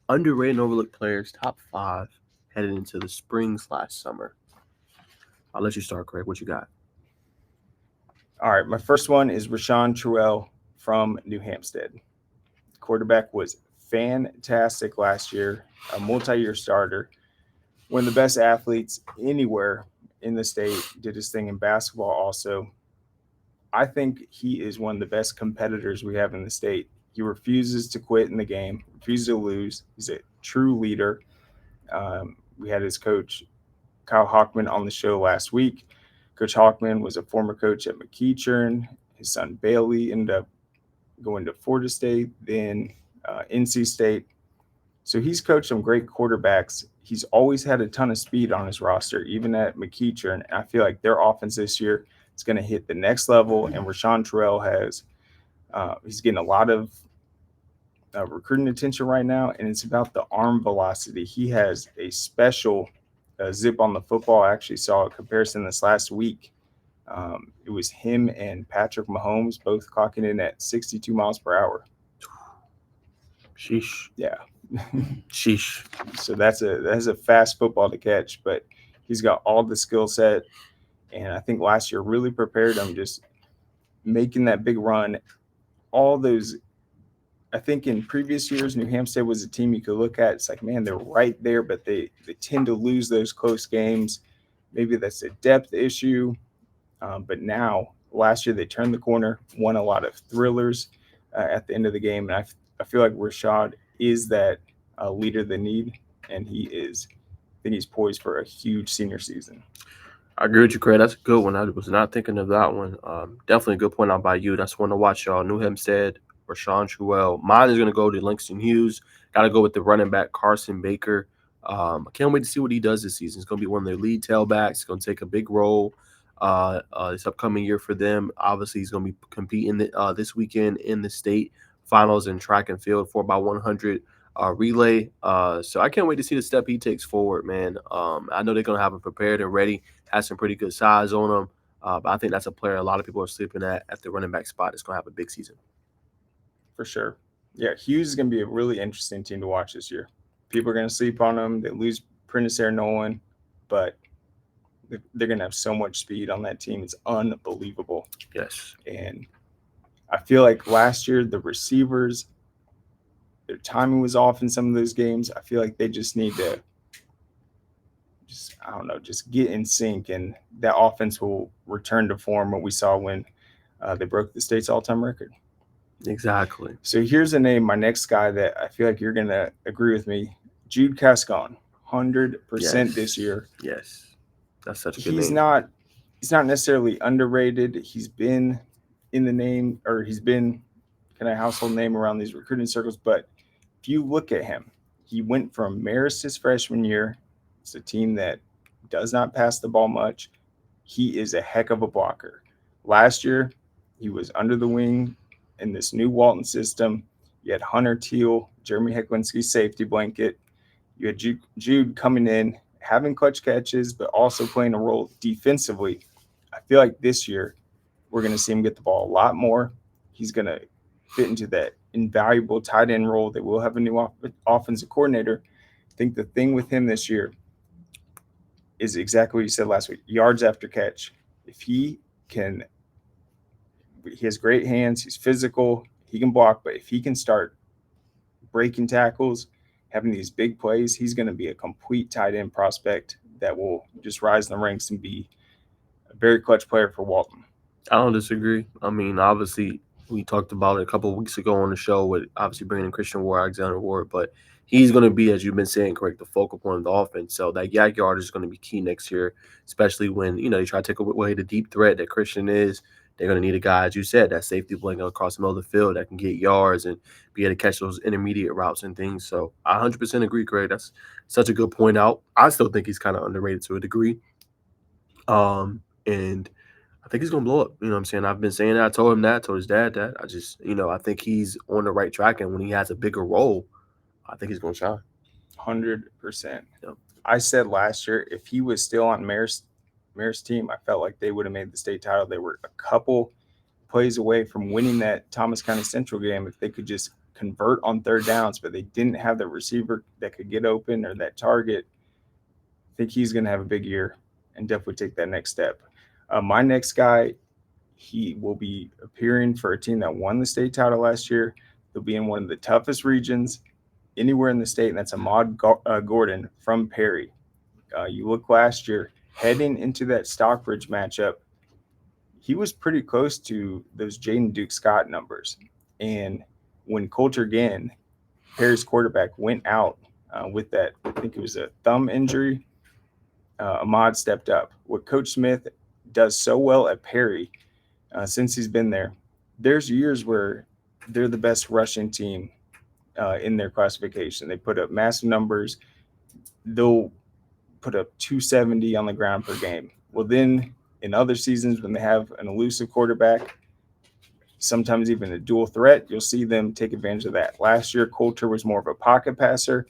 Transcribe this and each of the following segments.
Underrated and overlooked players, top 5 headed into the spring/summer. I'll let you start, Craig. What you got? All right, my first one is Rashadtrell from New Hampstead. Quarterback was fantastic last year, a multi-year starter, one of the best athletes anywhere in the state. Did his thing in basketball also. I think he is one of the best competitors we have in the state. He refuses to quit in the game, refuses to lose. He's a true leader. We had his coach Kyle Hockman on the show last week. Coach Hockman was a former coach at McEachern. His son Bailey ended up going to Florida State, then NC State. So he's coached some great quarterbacks. He's always had a ton of speed on his roster, even at McEachern. And I feel like their offense this year is going to hit the next level. And Rashadtrell he's getting a lot of recruiting attention right now, and it's about the arm velocity. He has a special zip on the football. I actually saw a comparison this last week. It was him and Patrick Mahomes both clocking in at 62 miles per hour. Sheesh. Yeah. Sheesh. So that's a fast football to catch, but he's got all the skill set, and I think last year really prepared him just making that big run. All those, I think in previous years, New Hampshire was a team you could look at. It's like, man, they're right there, but they tend to lose those close games. Maybe that's a depth issue. But now, last year, they turned the corner, won a lot of thrillers at the end of the game. And I feel like Rashad is that leader they need, and I think he's poised for a huge senior season. I agree with you, Craig. That's a good one. I was not thinking of that one. Definitely a good point out by you. That's one to watch, y'all. New Hempstead, Rashawn Truell. Mine is going to go to Langston Hughes. Got to go with the running back, Carson Baker. I can't wait to see what he does this season. It's going to be one of their lead tailbacks. It's going to take a big role this upcoming year for them. Obviously, he's going to be competing this weekend in the state finals in track and field 4x100 relay. So I can't wait to see the step he takes forward, man. I know they're going to have him prepared and ready, has some pretty good size on him. But I think that's a player a lot of people are sleeping at the running back spot. It's going to have a big season. For sure. Yeah, Hughes is going to be a really interesting team to watch this year. People are going to sleep on him. They lose Prentice Air Nolan, but they're going to have so much speed on that team. It's unbelievable. Yes. And I feel like last year, the receivers, their timing was off in some of those games. I feel like they just need to I don't know, just get in sync, and that offense will return to form what we saw when they broke the state's all-time record. Exactly. So here's a name, my next guy that I feel like you're going to agree with me, Jude Cascon, 100% this Yes. year. Yes. That's such a good He's name. not he's not necessarily underrated. He's been in the name, or he's been kind of household name around these recruiting circles, but if you look at him, he went from Marist his freshman year. It's a team that does not pass the ball much. He is a heck of a blocker. Last year, he was under the wing in this new Walton system. You had Hunter Teal, Jeremy Hecklinski's safety blanket. You had Jude coming in, having clutch catches, but also playing a role defensively. I feel like this year we're going to see him get the ball a lot more. He's going to fit into that invaluable tight end role that we'll have a new offensive coordinator. I think the thing with him this year is exactly what you said last week, yards after catch. If he has great hands, he's physical, he can block, but if he can start breaking tackles, having these big plays, he's going to be a complete tight end prospect that will just rise in the ranks and be a very clutch player for Walton. I don't disagree. I mean, obviously, we talked about it a couple of weeks ago on the show with obviously bringing in Christian Ward, Alexander Ward, but he's going to be, as you've been saying, correct, the focal point of the offense. So that yak yard is going to be key next year, especially when, they try to take away the deep threat that Christian is. They're going to need a guy, as you said, that safety blanket across the middle of the field that can get yards and be able to catch those intermediate routes and things. So I 100% agree, Craig. That's such a good point out. I still think he's kind of underrated to a degree. And I think he's gonna blow up. You know what I'm saying? I've been saying that. I told him that. I told his dad that. I just, I think he's on the right track. And when he has a bigger role, I think he's gonna shine. 100%. Yep. I said last year, if he was still on Maris' team, I felt like they would have made the state title. They were a couple plays away from winning that Thomas County Central game if they could just convert on third downs, but they didn't have the receiver that could get open or that target. I think he's going to have a big year and definitely take that next step. My next guy, he will be appearing for a team that won the state title last year. They'll be in one of the toughest regions anywhere in the state, and that's Gordon from Perry. You look last year, heading into that Stockbridge matchup, he was pretty close to those Jaden Duke Scott numbers. And when Coulter Gann, Perry's quarterback, went out with that, I think it was a thumb injury, Ahmad stepped up. What Coach Smith does so well at Perry since he's been there, there's years where they're the best rushing team in their classification. They put up massive numbers. They'll put up 270 on the ground per game. Well, then in other seasons, when they have an elusive quarterback, sometimes even a dual threat, you'll see them take advantage of that. Last year, Coulter was more of a pocket passer,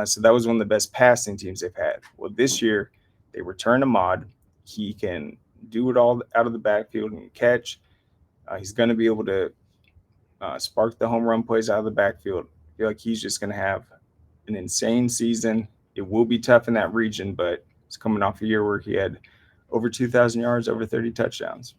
so that was one of the best passing teams they've had. Well, this year, they return Ahmad. He can do it all out of the backfield and catch. He's going to be able to spark the home run plays out of the backfield. I feel like he's just going to have an insane season. It will be tough in that region, but it's coming off a year where he had over 2,000 yards, over 30 touchdowns.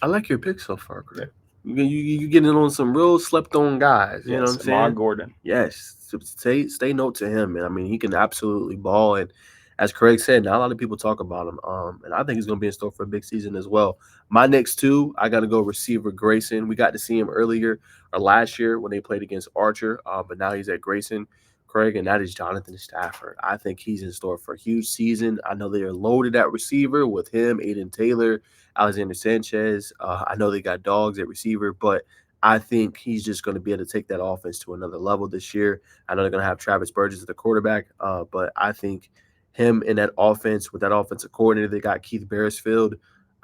I like your pick so far, Craig. You getting on some real slept-on guys. You know what I'm saying? Ahmad Gordon. Yes. Stay note to him, man. I mean, he can absolutely ball. And as Craig said, not a lot of people talk about him. And I think he's going to be in store for a big season as well. My next two, I got to go receiver Grayson. We got to see him earlier or last year when they played against Archer, but now he's at Grayson, Craig, and that is Jonathan Stafford. I think he's in store for a huge season. I know they are loaded at receiver with him, Aiden Taylor, Alexander Sanchez. I know they got dogs at receiver, but I think he's just going to be able to take that offense to another level this year. I know they're going to have Travis Burgess at the quarterback, but I think him in that offense with that offensive coordinator, they got Keith Beresfield.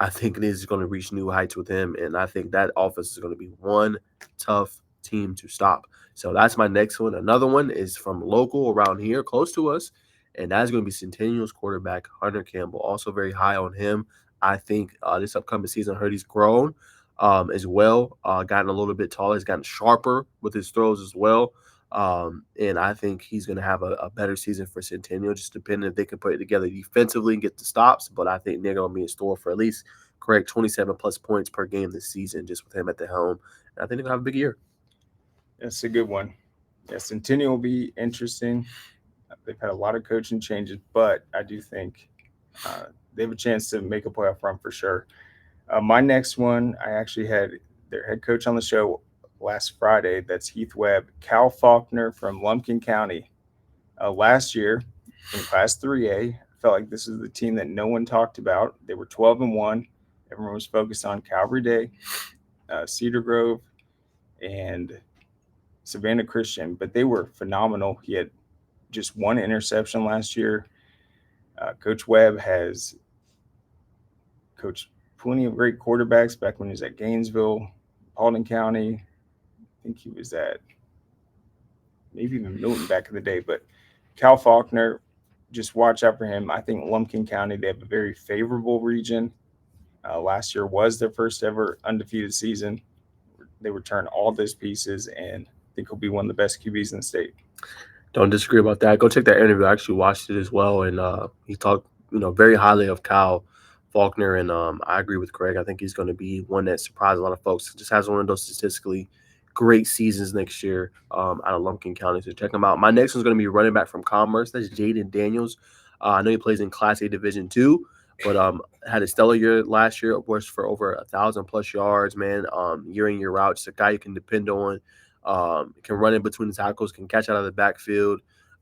I think it is going to reach new heights with him, and I think that offense is going to be one tough team to stop. So that's my next one. Another one is from local around here, close to us, and that's going to be Centennial's quarterback, Hunter Campbell. Also very high on him. I think this upcoming season, I heard he's grown as well, gotten a little bit taller. He's gotten sharper with his throws as well. And I think he's going to have a better season for Centennial, just depending if they can put it together defensively and get the stops. But I think they're going to be in store for at least, correct, 27-plus points per game this season just with him at the helm. And I think they're going to have a big year. That's a good one. Yeah, Centennial will be interesting. They've had a lot of coaching changes, but I do think they have a chance to make a playoff run for sure. My next one, I actually had their head coach on the show last Friday. That's Heath Webb. Cal Faulkner from Lumpkin County. Last year in Class 3A, I felt like this is the team that no one talked about. They were 12-1. Everyone was focused on Calvary Day, Cedar Grove, and Savannah Christian, but they were phenomenal. He had just one interception last year. Coach Webb has coached plenty of great quarterbacks back when he was at Gainesville, Paulding County. I think he was at maybe even Milton back in the day. But Cal Faulkner, just watch out for him. I think Lumpkin County, they have a very favorable region. Last year was their first ever undefeated season. They returned all those pieces, and I think he'll be one of the best QBs in the state. Don't disagree about that. Go check that interview. I actually watched it as well, and he talked, very highly of Cal Faulkner, and I agree with Craig. I think he's going to be one that surprised a lot of folks. Just has one of those statistically great seasons next year out of Lumpkin County. So check him out. My next one's going to be running back from Commerce. That's Jaden Daniels. I know he plays in Class A Division II, but had a stellar year last year, of course, for over 1,000+ yards, man. Year in, year out, just a guy you can depend on. Can run in between the tackles, can catch out of the backfield,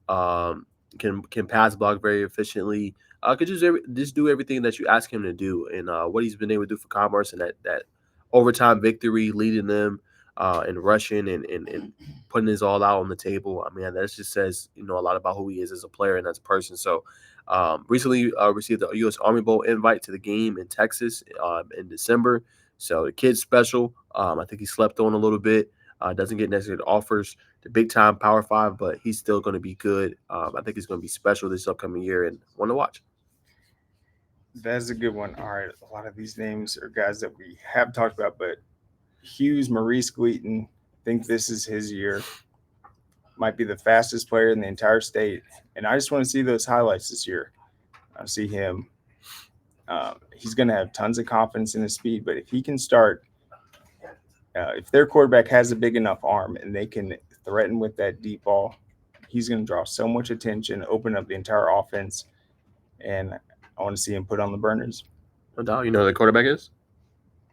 can pass block very efficiently. Could just do everything that you ask him to do, and what he's been able to do for Commerce and that overtime victory, leading them and rushing and putting his all out on the table. I mean, that just says a lot about who he is as a player and as a person. So recently received the U.S. Army Bowl invite to the game in Texas in December. So the kid's special. I think he slept on a little bit. Doesn't get necessarily offers the big time Power 5, but he's still going to be good. I think he's going to be special this upcoming year and one to watch. That's a good one. All right. A lot of these names are guys that we have talked about, but Hughes, Maurice Gleaton, I think this is his year. Might be the fastest player in the entire state, and I just want to see those highlights this year. I see him. He's going to have tons of confidence in his speed, but if he can start, if their quarterback has a big enough arm and they can threaten with that deep ball, he's going to draw so much attention, open up the entire offense, and I want to see him put on the burners. No doubt. You know who the quarterback is?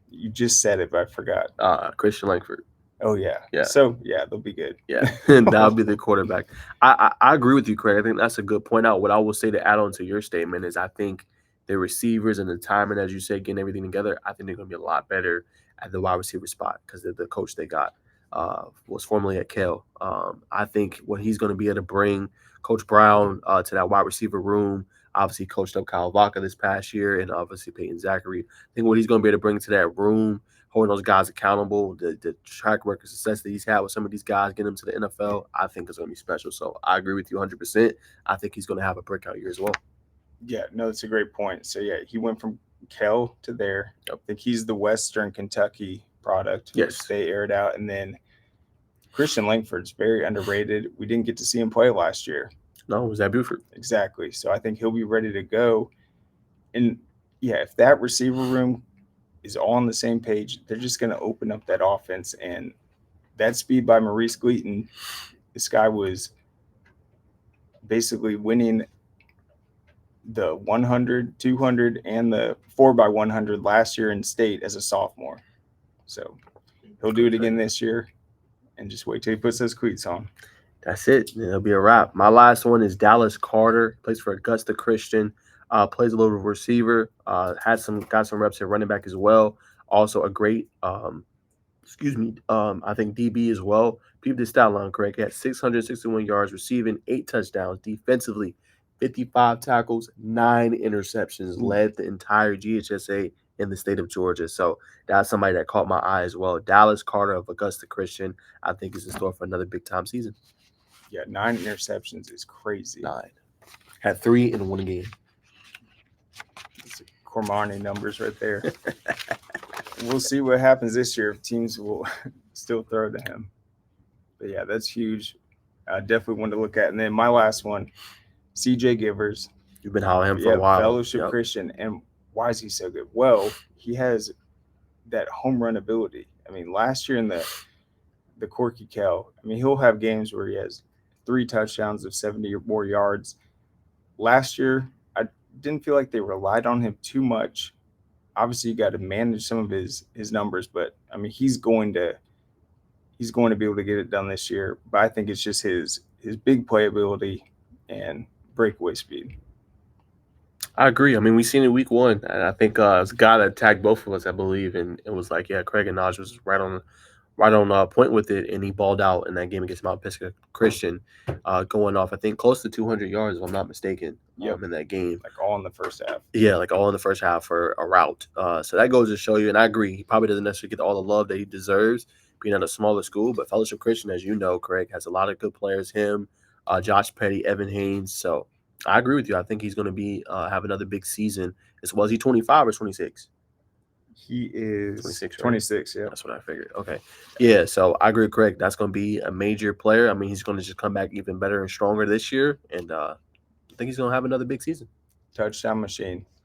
You just said it, but I forgot. Christian Langford. Oh, yeah. Yeah. So, yeah, they'll be good. Yeah, that'll be the quarterback. I agree with you, Craig. I think that's a good point out. What I will say to add on to your statement is I think the receivers and the timing, as you said, getting everything together, I think they're going to be a lot better at the wide receiver spot because the coach they got was formerly at Cal. I think what he's going to be able to bring Coach Brown to that wide receiver room, obviously coached up Kyle Vaca this past year and obviously Peyton Zachary. I think what he's going to be able to bring to that room, holding those guys accountable, the track record success that he's had with some of these guys, getting them to the NFL, I think is going to be special. So I agree with you 100%. I think he's going to have a breakout year as well. Yeah, no, that's a great point. So, yeah, he went from Cal to there. Yep. I think he's the Western Kentucky product, Yes. which they aired out. And then Christian Langford's very underrated. We didn't get to see him play last year. No, was that Buford? Exactly. So I think he'll be ready to go. And, yeah, if that receiver room is all on the same page, they're just going to open up that offense. And that speed by Maurice Gleaton, this guy was basically winning the 100, 200, and the 4x100 last year in state as a sophomore. So he'll do it again this year, and just wait till he puts those cleats on. That's it. It'll be a wrap. My last one is Dallas Carter, plays for Augusta Christian, plays a little receiver, got some reps at running back as well. Also a great, I think DB as well. Peep the stat line, Craig. He had 661 yards receiving, 8 touchdowns. Defensively, 55 tackles, 9 interceptions, led the entire GHSA in the state of Georgia. So that's somebody that caught my eye as well. Dallas Carter of Augusta Christian, I think, is in store for another big-time season. Yeah, 9 interceptions is crazy. 9. Had 3 in one game. It's Cormani numbers right there. We'll see what happens this year if teams will still throw to him. But, yeah, that's huge. I definitely want to look at. And then my last one, CJ Givers. You've been hollering him for a while. Fellowship Christian. And why is he so good? Well, he has that home run ability. I mean, last year in the Corky Cal, I mean, he'll have games where he has 3 touchdowns of 70 or more yards. Last year, I didn't feel like they relied on him too much. Obviously, you got to manage some of his numbers, but I mean, he's going to be able to get it done this year. But I think it's just his big playability and breakaway speed. I agree. I mean, we seen it week 1, and I think it's a guy that attacked both of us, I believe, and it was like, yeah, Craig and Najeh was right on point with it, and he balled out in that game against Mount Pisgah Christian, going off, I think, close to 200 yards, if I'm not mistaken, in that game. Like all in the first half. Yeah, like all in the first half for a route. So that goes to show you, and I agree, he probably doesn't necessarily get all the love that he deserves being at a smaller school, but Fellowship Christian, as you know, Craig, has a lot of good players, him, Josh Petty, Evan Haynes. So I agree with you. I think he's going to be have another big season as well. Is he 25 or 26? He is 26, right? 26, yeah. That's what I figured. Okay. Yeah, so I agree with Craig. That's going to be a major player. I mean, he's going to just come back even better and stronger this year, and I think he's going to have another big season. Touchdown machine.